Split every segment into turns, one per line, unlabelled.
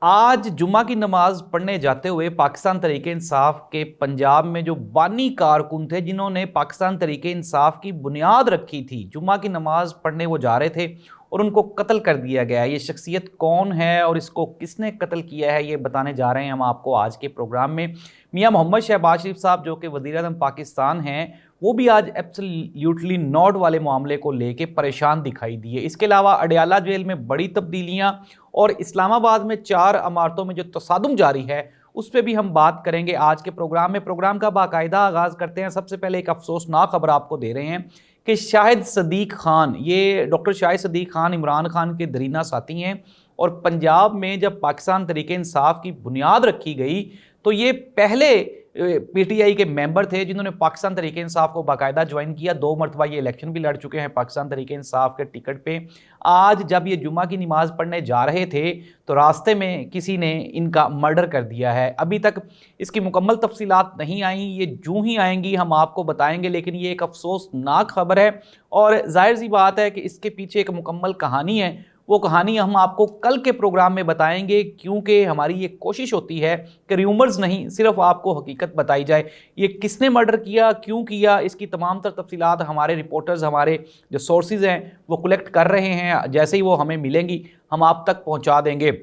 आज जुम्मा की नमाज पढ़ने जाते हुए पाकिस्तान तहरीक इंसाफ के पंजाब में जो बानी कारकुन थे, जिन्होंने पाकिस्तान तहरीक इंसाफ की बुनियाद रखी थी, जुम्मा की नमाज पढ़ने वो जा रहे थे और उनको कत्ल कर दिया गया। ये शख्सियत कौन है और इसको किसने कत्ल किया है, ये बताने जा रहे हैं हम आपको आज के प्रोग्राम में। मियां मोहम्मद शहबाज शरीफ साहब जो कि वज़ीर आज़म पाकिस्तान हैं, वो भी आज एब्सोल्यूटली नॉट वाले मामले को लेके परेशान दिखाई दिए। इसके अलावा अडयाला जेल में बड़ी तब्दीलियां और इस्लामाबाद में 4 इमारतों में जो तसादुम जारी है, उस पर भी हम बात करेंगे आज के प्रोग्राम में। प्रोग्राम का बाकायदा आगाज़ करते हैं। सबसे पहले एक अफसोसनाक खबर आपको दे रहे हैं कि शाहिद सदीक खान, ये डॉक्टर शाहिद सदीक खान इमरान खान के दरीना साथी हैं, और पंजाब में जब पाकिस्तान तहरीक इंसाफ की बुनियाद रखी गई तो ये पहले पीटीआई के मेंबर थे जिन्होंने पाकिस्तान तहरीक इंसाफ को बाकायदा ज्वाइन किया। 2 मरतबा ये इलेक्शन भी लड़ चुके हैं पाकिस्तान तहरीक इंसाफ के टिकट पे। आज जब ये जुम्मा की नमाज पढ़ने जा रहे थे तो रास्ते में किसी ने इनका मर्डर कर दिया है। अभी तक इसकी मुकम्मल तफसीलात नहीं आई, ये जूं ही आएंगी हम आपको बताएंगे, लेकिन ये एक अफसोसनाक खबर है और जाहिर सी बात है कि इसके पीछे एक मुकम्मल कहानी है। वो कहानी हम आपको कल के प्रोग्राम में बताएंगे, क्योंकि हमारी ये कोशिश होती है कि र्यूमर्स नहीं, सिर्फ आपको हकीकत बताई जाए। ये किसने मर्डर किया, क्यों किया, इसकी तमाम तर तफसीलात हमारे रिपोर्टर्स, हमारे जो सोर्सेज हैं वो कलेक्ट कर रहे हैं। जैसे ही वो हमें मिलेंगी हम आप तक पहुंचा देंगे।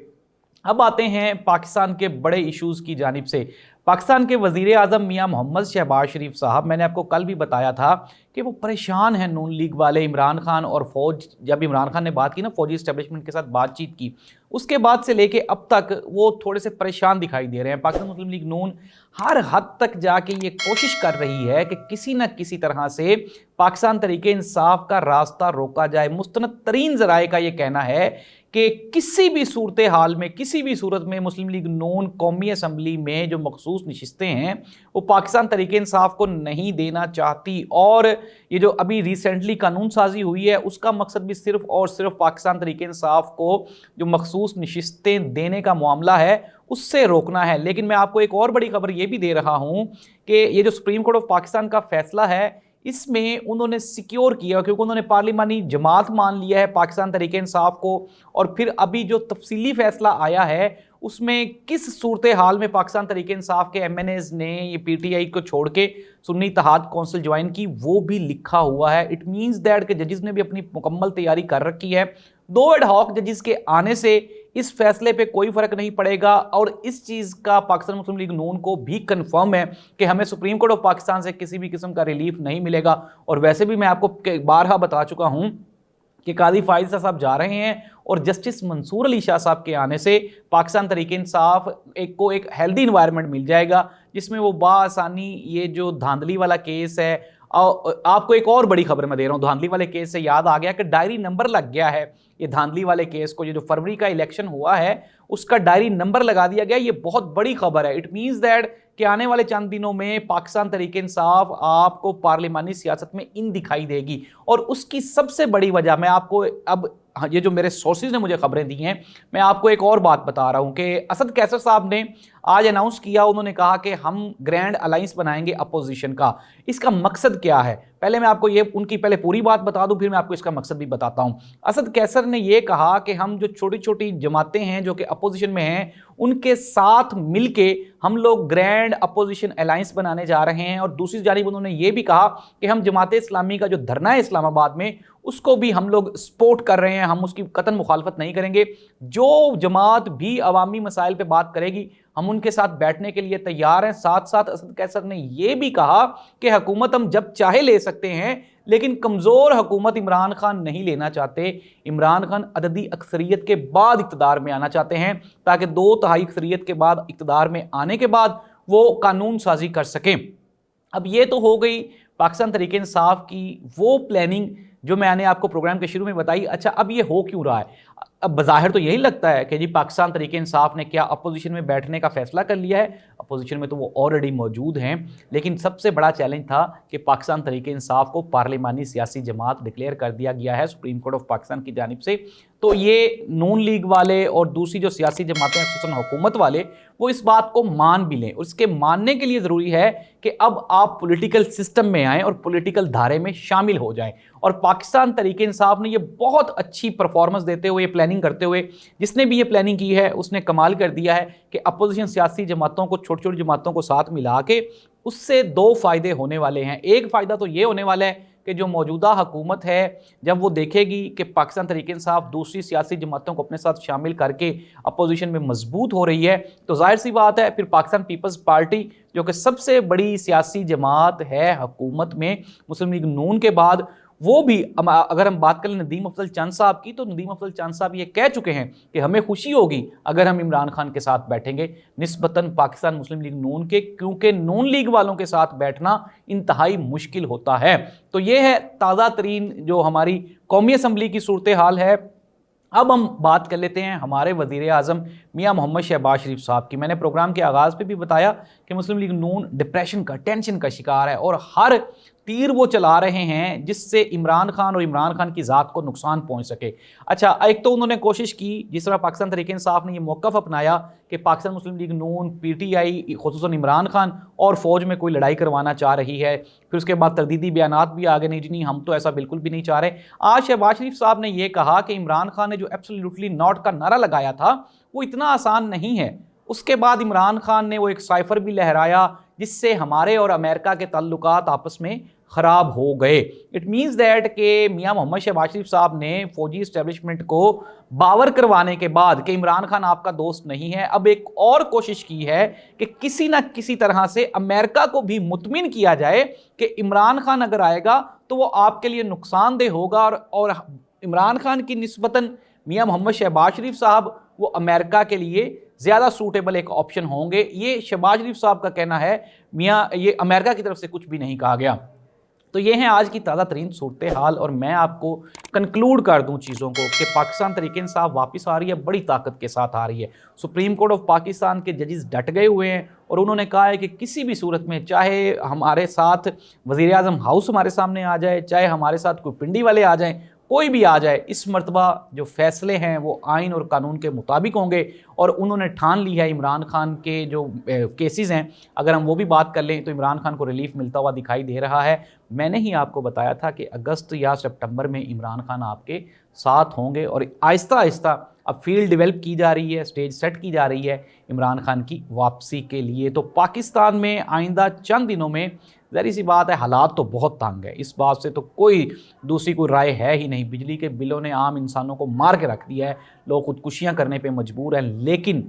अब आते हैं पाकिस्तान के बड़े इश्यूज़ की जानिब से। पाकिस्तान के वज़ीर आज़म मियां मोहम्मद शहबाज शरीफ साहब, मैंने आपको कल भी बताया था कि वो परेशान हैं नून लीग वाले, इमरान खान और फ़ौज। जब इमरान खान ने बात की ना, फ़ौजी इस्टेब्लिशमेंट के साथ बातचीत की, उसके बाद से लेके अब तक वो थोड़े से परेशान दिखाई दे रहे हैं। पाकिस्तान मुस्लिम लीग नून हर हद तक जाके ये कोशिश कर रही है कि किसी न किसी तरह से पाकिस्तान तहरीक इंसाफ का रास्ता रोका जाए। मुस्तनद तरीन ज़राए का ये कहना है कि किसी भी सूरत हाल में, किसी भी सूरत में मुस्लिम लीग नून कौमी असम्बली में जो मखसूस नशिस्तें हैं वो पाकिस्तान तहरीक इंसाफ को नहीं देना चाहती। और ये जो अभी रिसेंटली कानून साजी हुई है, उसका मकसद भी सिर्फ और सिर्फ पाकिस्तान तहरीक इंसाफ को जो मखसूस नशिस्तें देने का मामला है उससे रोकना है। लेकिन मैं आपको एक और बड़ी खबर ये भी दे रहा हूँ कि ये जो सुप्रीम कोर्ट ऑफ पाकिस्तान का फैसला है, इसमें उन्होंने सिक्योर किया, क्योंकि उन्होंने पार्लिमानी जमात मान लिया है पाकिस्तान तहरीक इंसाफ को। और फिर अभी जो तफसीली फैसला आया है उसमें किस सूरत हाल में पाकिस्तान तहरीक इंसाफ के एमएनएज ने ये पीटीआई को छोड़ के सुन्नी इत्तेहाद कौंसिल ज्वाइन की, वो भी लिखा हुआ है। इट मीन्स दैट कि जजेस ने भी अपनी मुकम्मल तैयारी कर रखी है। 2 एड हॉक जजेस के आने से इस फैसले पे कोई फर्क नहीं पड़ेगा, और इस चीज़ का पाकिस्तान मुस्लिम लीग नून को भी कंफर्म है कि हमें सुप्रीम कोर्ट ऑफ पाकिस्तान से किसी भी किस्म का रिलीफ नहीं मिलेगा। और वैसे भी मैं आपको बारहा बता चुका हूँ कि काजी फाइज साहब जा रहे हैं और जस्टिस मंसूर अली शाह साहब के आने से पाकिस्तान तहरीक इंसाफ को एक हेल्दी इन्वायरमेंट मिल जाएगा, जिसमें वो बासानी ये जो धांधली वाला केस है। आपको एक और बड़ी खबर मैं दे रहा हूँ, धांधली वाले केस से याद आ गया कि डायरी नंबर लग गया है। ये धांधली वाले केस को, ये जो फरवरी का इलेक्शन हुआ है उसका डायरी नंबर लगा दिया गया। ये बहुत बड़ी खबर है। इट मीन्स दैट कि आने वाले चंद दिनों में पाकिस्तान तहरीक इंसाफ आपको पार्लिमानी सियासत में इन दिखाई देगी। और उसकी सबसे बड़ी वजह मैं आपको अब, ये जो मेरे सोर्सेज ने मुझे खबरें दी हैं, मैं आपको एक और बात बता रहा हूं कि असद कैसर साहब ने आज अनाउंस किया, उन्होंने कहा कि हम ग्रैंड अलायंस बनाएंगे अपोजिशन का। इसका मकसद क्या है, पहले मैं आपको ये उनकी पहले पूरी बात बता दूं, फिर मैं आपको इसका मकसद भी बताता हूं। असद कैसर ने ये कहा कि हम जो छोटी छोटी जमातें हैं जो कि अपोजिशन में हैं, उनके साथ मिलके हम लोग ग्रैंड अपोजिशन अलायंस बनाने जा रहे हैं। और दूसरी जानिब उन्होंने ये भी कहा कि हम जमात इस्लामी का जो धरना है इस्लामाबाद में, उसको भी हम लोग सपोर्ट कर रहे हैं, हम उसकी कतन मुखालफत नहीं करेंगे। जो जमात भी अवामी मसाइल पे बात करेगी हम उनके साथ बैठने के लिए तैयार हैं। साथ साथ असद कैसर ने यह भी कहा कि हुकूमत हम जब चाहे ले सकते हैं, लेकिन कमज़ोर हुकूमत इमरान खान नहीं लेना चाहते। इमरान खान अददी अक्सरियत के बाद इक़्तिदार में आना चाहते हैं, ताकि 2/3 अक्सरियत के बाद इक़्तिदार में आने के बाद वो कानून साजी कर सकें। अब ये तो हो गई पाकिस्तान तहरीक इंसाफ की वो प्लानिंग जो मैंने आपको प्रोग्राम के शुरू में बताई। अच्छा, अब ये हो क्यों रहा है? अब बज़ाहिर तो यही लगता है कि जी पाकिस्तान तहरीक इंसाफ ने क्या अपोजिशन में बैठने का फैसला कर लिया है। अपोजिशन में तो वो ऑलरेडी मौजूद हैं, लेकिन सबसे बड़ा चैलेंज था कि पाकिस्तान तहरीक इंसाफ को पार्लिमानी सियासी जमात डिक्लेयर कर दिया गया है सुप्रीम कोर्ट ऑफ पाकिस्तान की जानिब से। تو یہ نون لیگ والے اور دوسری جو سیاسی جماعتیں خصوصاً حکومت والے وہ اس بات کو مان بھی لیں. اور اس کے ماننے کے لیے ضروری ہے کہ اب آپ پولیٹیکل سسٹم میں آئیں اور پولیٹیکل دھارے میں شامل ہو جائیں. اور پاکستان تحریک انصاف نے یہ بہت اچھی پرفارمنس دیتے ہوئے, یہ پلاننگ کرتے ہوئے, جس نے بھی یہ پلاننگ کی ہے اس نے کمال کر دیا ہے کہ اپوزیشن سیاسی جماعتوں کو, چھوٹی چھوٹی جماعتوں کو ساتھ ملا کے اس سے دو فائدے ہونے والے ہیں. ایک فائدہ تو یہ ہونے والا ہے کہ جو موجودہ حکومت ہے جب وہ دیکھے گی کہ پاکستان تحریک انصاف دوسری سیاسی جماعتوں کو اپنے ساتھ شامل کر کے اپوزیشن میں مضبوط ہو رہی ہے, تو ظاہر سی بات ہے پھر پاکستان پیپلز پارٹی جو کہ سب سے بڑی سیاسی جماعت ہے حکومت میں مسلم لیگ نون کے بعد, وہ بھی اگر ہم بات کریں ندیم افضل چند صاحب کی, تو ندیم افضل چند صاحب یہ کہہ چکے ہیں کہ ہمیں خوشی ہوگی اگر ہم عمران خان کے ساتھ بیٹھیں گے نسبتاً پاکستان مسلم لیگ نون کے, کیونکہ نون لیگ والوں کے ساتھ بیٹھنا انتہائی مشکل ہوتا ہے. تو یہ ہے تازہ ترین جو ہماری قومی اسمبلی کی صورتحال ہے. اب ہم بات کر لیتے ہیں ہمارے وزیر اعظم میاں محمد شہباز شریف صاحب کی. میں نے پروگرام کے آغاز پہ بھی بتایا کہ مسلم لیگ نون ڈپریشن کا, ٹینشن کا شکار ہے اور ہر تیر وہ چلا رہے ہیں جس سے عمران خان اور عمران خان کی ذات کو نقصان پہنچ سکے. اچھا, ایک تو انہوں نے کوشش کی, جس طرح پاکستان تحریک انصاف نے یہ موقف اپنایا کہ پاکستان مسلم لیگ نون, پی ٹی آئی خصوصاً عمران خان اور فوج میں کوئی لڑائی کروانا چاہ رہی ہے. پھر اس کے بعد تردیدی بیانات بھی آگے, نہیں جی نہیں ہم تو ایسا بالکل بھی نہیں چاہ رہے. آج شہباز شریف صاحب نے یہ کہا کہ عمران خان نے جو ایبسلیوٹلی ناٹ کا نعرہ لگایا تھا وہ اتنا آسان نہیں ہے. اس کے بعد عمران خان نے وہ ایک سائفر بھی لہرایا جس سے ہمارے اور امریکہ کے تعلقات آپس میں خراب ہو گئے. اٹ مینز دیٹ کہ میاں محمد شہباز شریف صاحب نے فوجی اسٹیبلشمنٹ کو باور کروانے کے بعد کہ عمران خان آپ کا دوست نہیں ہے, اب ایک اور کوشش کی ہے کہ کسی نہ کسی طرح سے امریکہ کو بھی مطمئن کیا جائے کہ عمران خان اگر آئے گا تو وہ آپ کے لیے نقصان دہ ہوگا, اور عمران خان کی نسبتاً میاں محمد شہباز شریف صاحب وہ امریکہ کے لیے زیادہ سوٹیبل ایک آپشن ہوں گے. یہ شہباز شریف صاحب کا کہنا ہے, میاں یہ امریکہ کی طرف سے کچھ بھی نہیں کہا گیا. تو یہ ہیں آج کی تازہ ترین صورتحال, اور میں آپ کو کنکلوڈ کر دوں چیزوں کو کہ پاکستان تحریک انصاف واپس آ رہی ہے, بڑی طاقت کے ساتھ آ رہی ہے. سپریم کورٹ آف پاکستان کے ججز ڈٹ گئے ہوئے ہیں اور انہوں نے کہا ہے کہ کسی بھی صورت میں چاہے ہمارے ساتھ وزیر اعظم ہاؤس ہمارے سامنے آ جائے, چاہے ہمارے ساتھ کوئی پنڈی والے آ جائیں, کوئی بھی آ جائے, اس مرتبہ جو فیصلے ہیں وہ آئین اور قانون کے مطابق ہوں گے. اور انہوں نے ٹھان لی ہے عمران خان کے جو کیسز ہیں, اگر ہم وہ بھی بات کر لیں تو عمران خان کو ریلیف ملتا ہوا دکھائی دے رہا ہے. میں نے ہی آپ کو بتایا تھا کہ اگست یا سپٹمبر میں عمران خان آپ کے ساتھ ہوں گے, اور آہستہ آہستہ اب فیلڈ ڈیولپ کی جا رہی ہے, اسٹیج سیٹ کی جا رہی ہے عمران خان کی واپسی کے لیے. تو پاکستان میں آئندہ چند دنوں میں ظاہر سی بات ہے حالات تو بہت تنگ ہے, اس بات سے تو کوئی دوسری کوئی رائے ہے ہی نہیں. بجلی کے بلوں نے عام انسانوں کو مار کے رکھ دیا ہے, لوگ خودکشیاں کرنے پہ مجبور ہیں. لیکن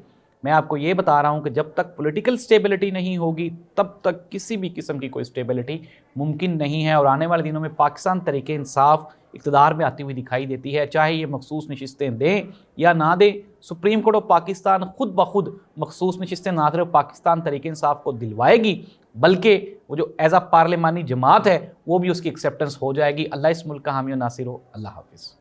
میں آپ کو یہ بتا رہا ہوں کہ جب تک پولیٹیکل سٹیبلٹی نہیں ہوگی تب تک کسی بھی قسم کی کوئی سٹیبلٹی ممکن نہیں ہے. اور آنے والے دنوں میں پاکستان تحریک انصاف اقتدار میں آتی ہوئی دکھائی دیتی ہے, چاہے یہ مخصوص نشستیں دیں یا نہ دیں. سپریم کورٹ آف پاکستان خود بخود مخصوص نشستیں نہ صرف پاکستان تحریک انصاف کو دلوائے گی بلکہ وہ جو ایز اے پارلیمانی جماعت ہے وہ بھی اس کی ایکسیپٹنس ہو جائے گی. اللہ اس ملک کا حامی و ناصر ہو. اللہ حافظ.